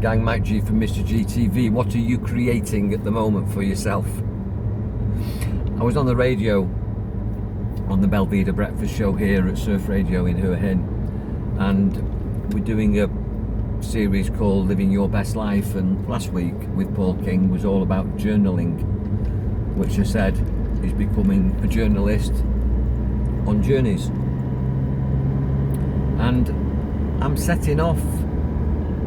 gang, Mike G from Mr. GTV. What are you creating at the moment for yourself? I was on the radio on the Belvedere Breakfast Show here at Surf Radio in Hua Hin, and we're doing a series called Living Your Best Life, and last week with Paul King was all about journaling, which I said is becoming a journalist on journeys. And I'm setting off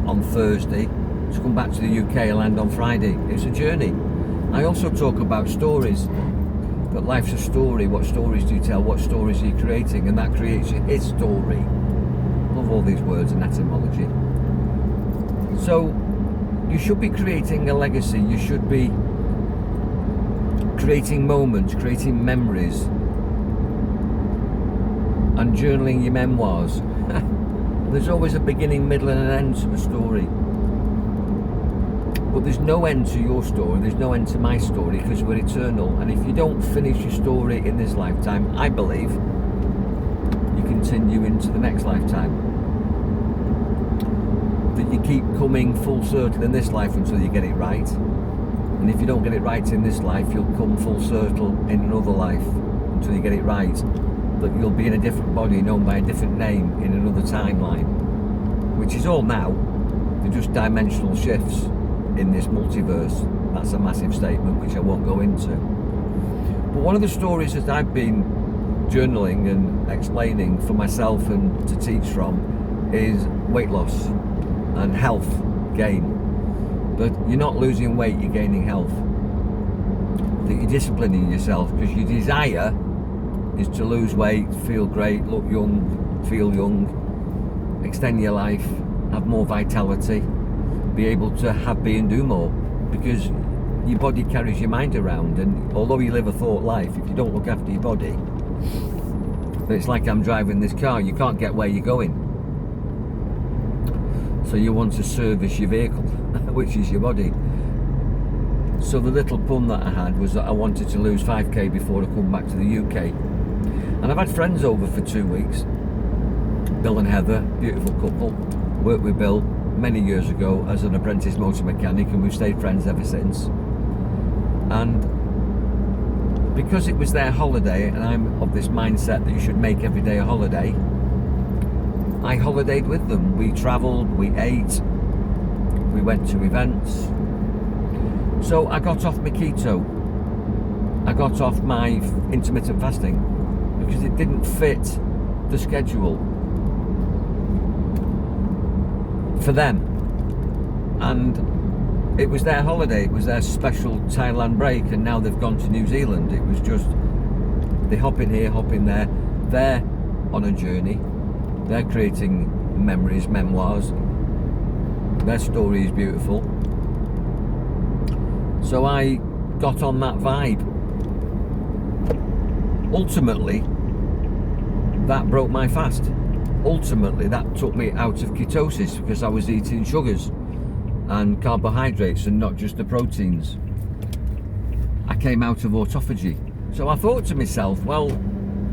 on Thursday to come back to the UK and land on Friday. It's a journey. I also talk about stories, that life's a story. What stories do you tell? What stories are you creating? And that creates his story. Love all these words and etymology. So you should be creating a legacy. You should be creating moments, creating memories, and journaling your memoirs. There's always a beginning, middle and an end to a story. But there's no end to your story, there's no end to my story, because we're eternal. And if you don't finish your story in this lifetime, I believe you continue into the next lifetime. That you keep coming full circle in this life until you get it right. And if you don't get it right in this life, you'll come full circle in another life until you get it right. That you'll be in a different body, known by a different name in another timeline, which is all now. They're just dimensional shifts in this multiverse. That's a massive statement which I won't go into. But one of the stories that I've been journaling and explaining for myself and to teach from is weight loss and health gain. That you're not losing weight, you're gaining health. That you're disciplining yourself, because your desire is to lose weight, feel great, look young, feel young, extend your life, have more vitality, be able to have, be and do more, because your body carries your mind around. And although you live a thought life, if you don't look after your body, it's like I'm driving this car, you can't get where you're going. So you want to service your vehicle, which is your body. So the little pun that I had was that I wanted to lose 5k before I come back to the UK. And I've had friends over for 2 weeks. Bill and Heather, beautiful couple. Worked with Bill many years ago as an apprentice motor mechanic, and we've stayed friends ever since. And because it was their holiday, and I'm of this mindset that you should make every day a holiday, I holidayed with them. We travelled, we ate, we went to events. So I got off my keto. I got off my intermittent fasting because it didn't fit the schedule for them. And it was their holiday, it was their special Thailand break, and now they've gone to New Zealand. It was just, they hop in here, hop in there. They're on a journey. They're creating memories, memoirs. Their story is beautiful. So I got on that vibe. Ultimately, that broke my fast. Ultimately, that took me out of ketosis, because I was eating sugars and carbohydrates and not just the proteins. I came out of autophagy. So I thought to myself, well,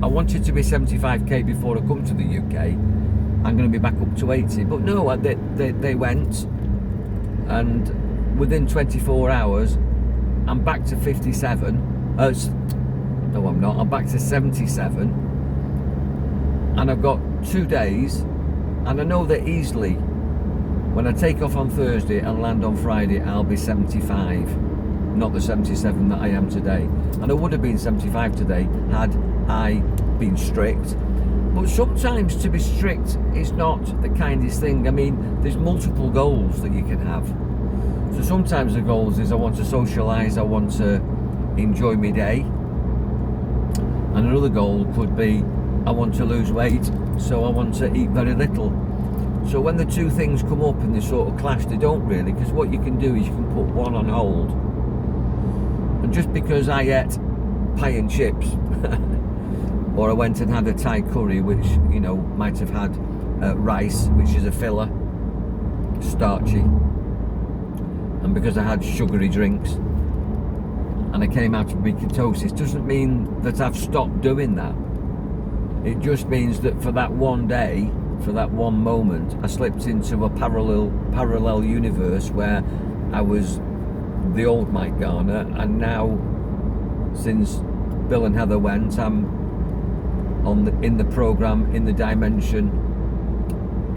I wanted to be 75k before I come to the UK. I'm going to be back up to 80. But no, they went, and within 24 hours, I'm back to 57. No, I'm not. I'm back to 77. And I've got 2 days, and I know that easily when I take off on Thursday and land on Friday, I'll be 75, not the 77 that I am today. And I would have been 75 today had I been strict. But sometimes to be strict is not the kindest thing. I mean, there's multiple goals that you can have. So sometimes the goals is I want to socialise, I want to enjoy my day. And another goal could be I want to lose weight, so I want to eat very little. So when the two things come up and they sort of clash, they don't really, because what you can do is you can put one on hold. And just because I ate pie and chips, or I went and had a Thai curry, which, you know, might have had rice, which is a filler, starchy, and because I had sugary drinks, and I came out of my ketosis, doesn't mean that I've stopped doing that. It just means that for that one day, for that one moment, I slipped into a parallel universe where I was the old Mike Garner, and now, since Bill and Heather went, I'm in the program, in the dimension,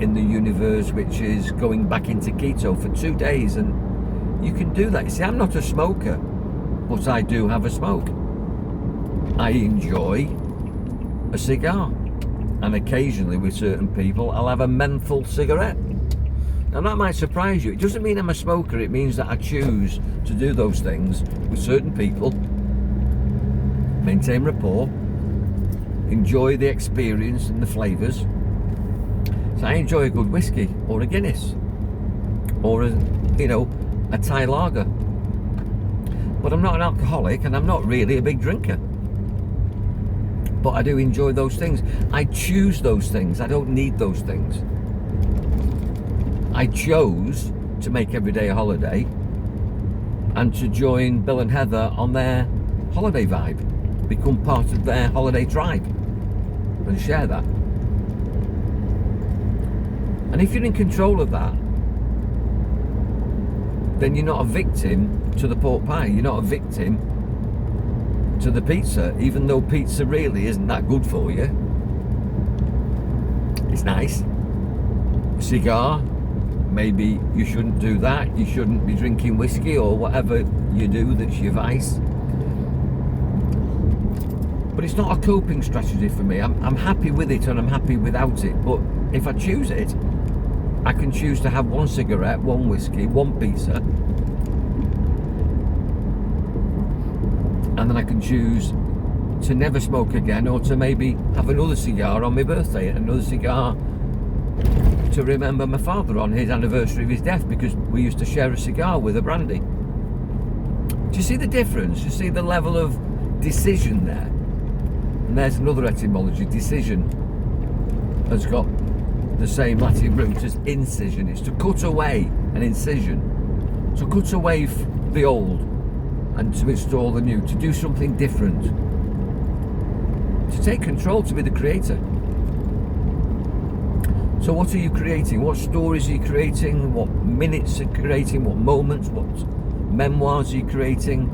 in the universe, which is going back into keto for 2 days. And you can do that. You see, I'm not a smoker, but I do have a smoke. I enjoy a cigar, and occasionally with certain people I'll have a menthol cigarette. Now that might surprise you. It doesn't mean I'm a smoker, it means that I choose to do those things with certain people, maintain rapport, enjoy the experience and the flavours. So I enjoy a good whiskey, or a Guinness, or a Thai lager. But I'm not an alcoholic, and I'm not really a big drinker. But I do enjoy those things. I choose those things. I don't need those things. I chose to make every day a holiday and to join Bill and Heather on their holiday vibe, become part of their holiday tribe and share that. And if you're in control of that, then you're not a victim to the pork pie. You're not a victim to the pizza, even though pizza really isn't that good for you. It's nice. Cigar, maybe you shouldn't do that. You shouldn't be drinking whiskey or whatever you do that's your vice. But it's not a coping strategy for me. I'm happy with it and I'm happy without it. But if I choose it, I can choose to have one cigarette, one whiskey, one pizza, and then I can choose to never smoke again, or to maybe have another cigar on my birthday, another cigar to remember my father on his anniversary of his death, because we used to share a cigar with a brandy. Do you see the difference? You see the level of decision there? And there's another etymology. Decision has got the same Latin root as incision. It's to cut away, an incision. To cut away the old and to install the new, to do something different, to take control, to be the creator. So what are you creating? What stories are you creating? What minutes are you creating? What moments? What memoirs are you creating?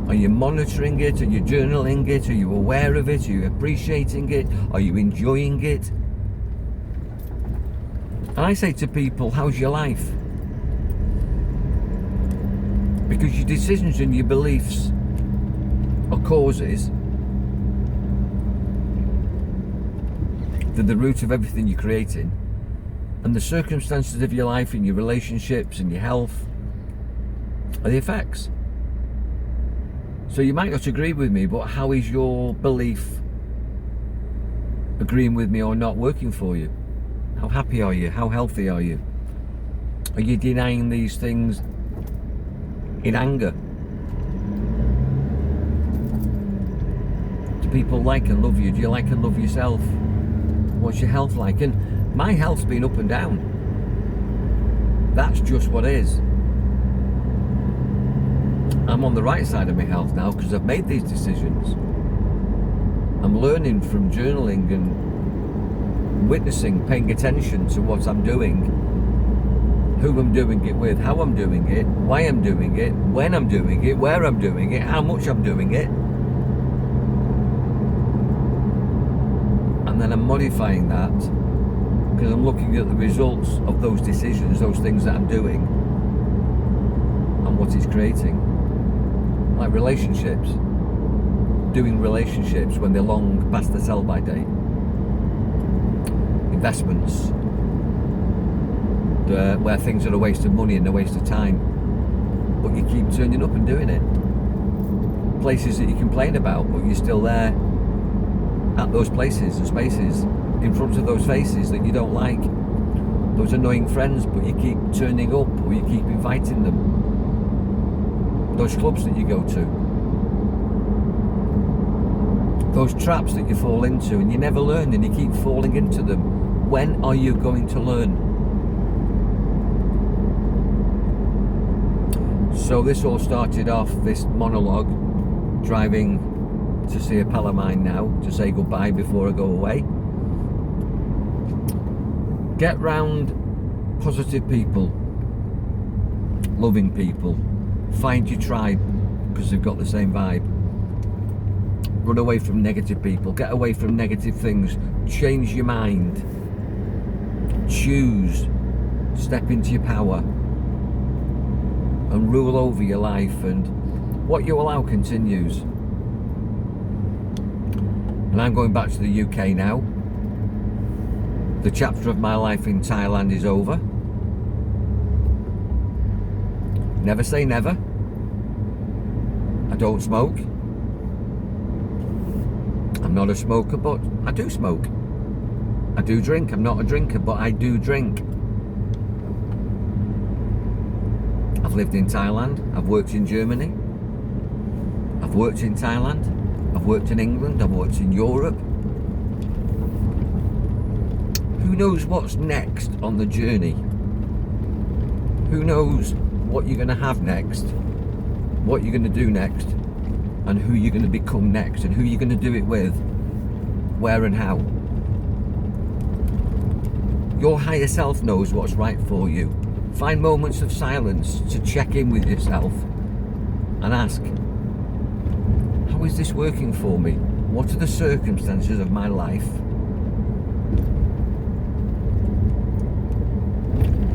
Are you monitoring it? Are you journaling it? Are you aware of it? Are you appreciating it? Are you enjoying it? And I say to people, how's your life? Because your decisions and your beliefs are causes. They're the root of everything you're creating. And the circumstances of your life and your relationships and your health are the effects. So you might not agree with me, but how is your belief agreeing with me or not working for you? How happy are you? How healthy are you? Are you denying these things in anger? Do people like and love you? Do you like and love yourself? What's your health like? And my health's been up and down. That's just what is. I'm on the right side of my health now because I've made these decisions. I'm learning from journaling and witnessing, paying attention to what I'm doing, who I'm doing it with, how I'm doing it, why I'm doing it, when I'm doing it, where I'm doing it, how much I'm doing it. And then I'm modifying that because I'm looking at the results of those decisions, those things that I'm doing, and what it's creating. Like relationships, doing relationships when they're long past the sell-by date. Investments, where things are a waste of money and a waste of time, but you keep turning up and doing it. Places that you complain about, but you're still there at those places and spaces, in front of those faces that you don't like, those annoying friends, but you keep turning up, or you keep inviting them. Those clubs that you go to, those traps that you fall into and you never learn and you keep falling into them. When are you going to learn? So this all started off, this monologue, driving to see a pal of mine now to say goodbye before I go away. Get round positive people, loving people. Find your tribe because they've got the same vibe. Run away from negative people. Get away from negative things. Change your mind. Choose. Step into your power and rule over your life, and what you allow continues. And I'm going back to the UK now. The chapter of my life in Thailand is over. Never say never. I don't smoke. I'm not a smoker, but I do smoke. I do drink. I'm not a drinker, but I do drink. I've lived in Thailand. I've worked in Germany. I've worked in Thailand. I've worked in England. I've worked in Europe. Who knows what's next on the journey? Who knows what you're going to have next, what you're going to do next, and who you're going to become next, and who you're going to do it with, where and how. Your higher self knows what's right for you. Find moments of silence to check in with yourself and ask, how is this working for me? What are the circumstances of my life?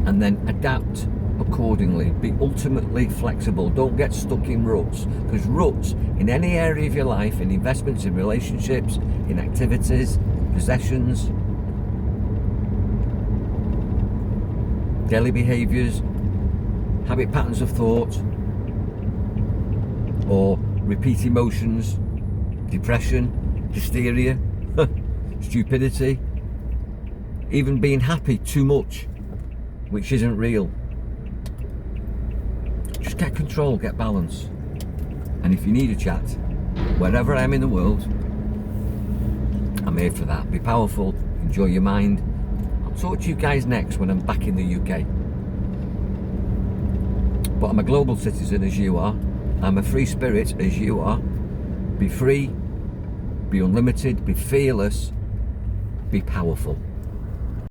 And then adapt accordingly. Be ultimately flexible. Don't get stuck in ruts, because ruts in any area of your life, in investments, in relationships, in activities, possessions, daily behaviours, habit patterns of thought, or repeat emotions, depression, hysteria, stupidity, even being happy too much, which isn't real. Just get control, get balance. And if you need a chat, wherever I am in the world, I'm here for that. Be powerful, enjoy your mind. I'll talk to you guys next when I'm back in the UK. But I'm a global citizen as you are. I'm a free spirit as you are. Be free, be unlimited, be fearless, be powerful.